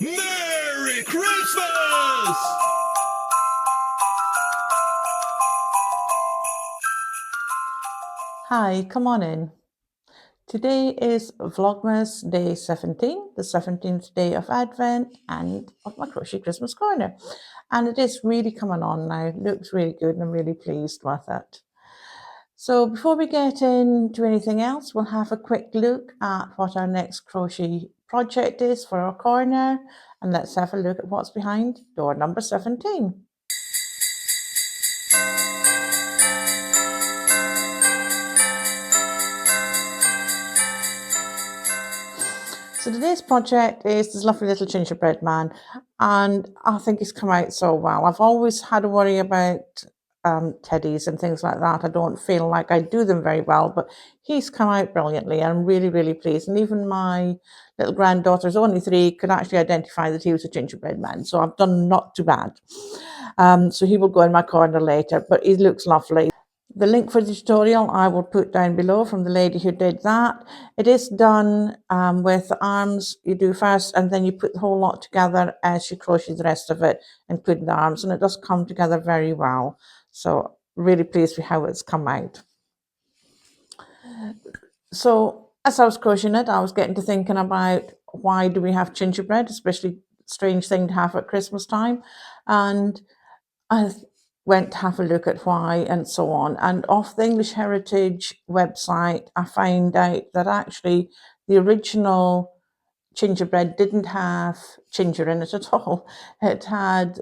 Merry Christmas! Hi, come on in. Today is Vlogmas day 17, the 17th day of Advent and of my Crochet Christmas Corner. And it is really coming on now. It looks really good and I'm really pleased with it. So before we get into anything else, we'll have a quick look at what our next crochet project is for our corner. And let's have a look at what's behind door number 17. So today's project is this lovely little gingerbread man, and I think he's come out so well. I've always had a worry about teddies and things like that. I don't feel like I do them very well, but he's come out brilliantly. I'm really, really pleased. And even my little granddaughter's only 3 could actually identify that he was a gingerbread man. So I've done not too bad. So he will go in my corner later, but he looks lovely. The link for the tutorial I will put down below from the lady who did that. It is done with the arms you do first, and then you put the whole lot together as you crochet the rest of it, including the arms, and it does come together very well. So really pleased with how it's come out. So as I was crocheting it, I was getting to thinking about why do we have gingerbread, especially strange thing to have at Christmas time, and I went to have a look at why and so on. And off the English Heritage website, I found out that actually the original gingerbread didn't have ginger in it at all. It had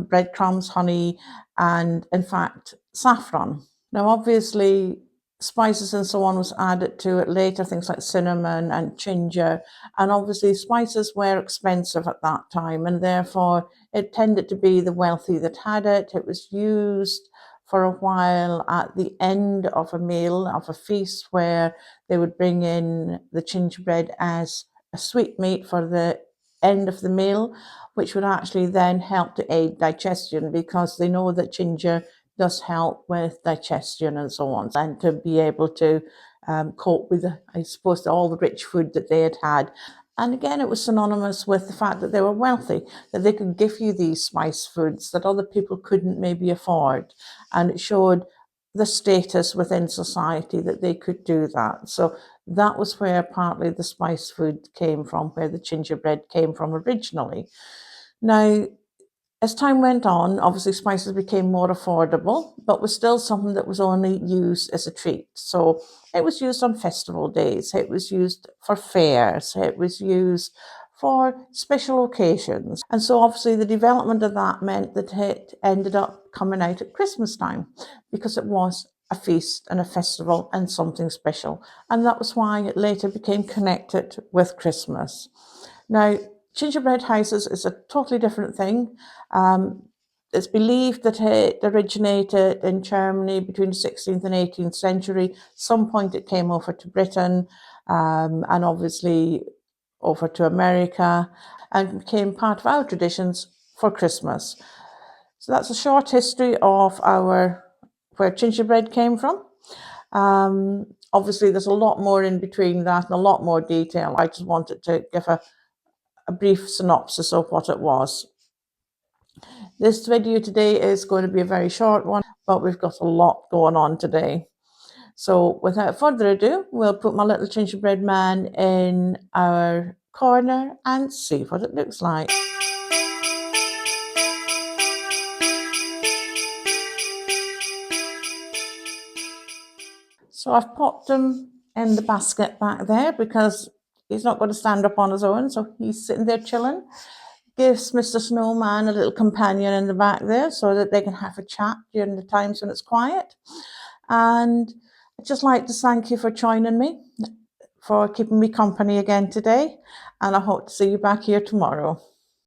breadcrumbs, honey, and in fact, saffron. Now, obviously, spices and so on was added to it later, things like cinnamon and ginger. And obviously, spices were expensive at that time, and therefore it tended to be the wealthy that had it. It was used for a while at the end of a meal, of a feast, where they would bring in the gingerbread as a sweetmeat for the end of the meal, which would actually then help to aid digestion, because they know that ginger does help with digestion and so on, and to be able to cope with, I suppose, all the rich food that they had had. And again, it was synonymous with the fact that they were wealthy, that they could give you these spice foods that other people couldn't maybe afford. And it showed the status within society that they could do that. So that was where partly the spice food came from, where the gingerbread came from originally. Now, as time went on, obviously spices became more affordable, but was still something that was only used as a treat. So it was used on festival days, it was used for fairs, it was used for special occasions. And so obviously the development of that meant that it ended up coming out at Christmas time, because it was a feast and a festival and something special. And that was why it later became connected with Christmas. Now, gingerbread houses is a totally different thing. It's believed that it originated in Germany between the 16th and 18th century. Some point it came over to Britain, and obviously over to America, and became part of our traditions for Christmas. So that's a short history of where gingerbread came from. Obviously, there's a lot more in between that and a lot more detail. I just wanted to give a brief synopsis of what it was. This video today is going to be a very short one, but we've got a lot going on today. So without further ado, we'll put my little gingerbread man in our corner and see what it looks like. So I've popped him in the basket back there because he's not going to stand up on his own, so he's sitting there chilling. Gives Mr. Snowman a little companion in the back there so that they can have a chat during the times when it's quiet. And I'd just like to thank you for joining me, for keeping me company again today, and I hope to see you back here tomorrow.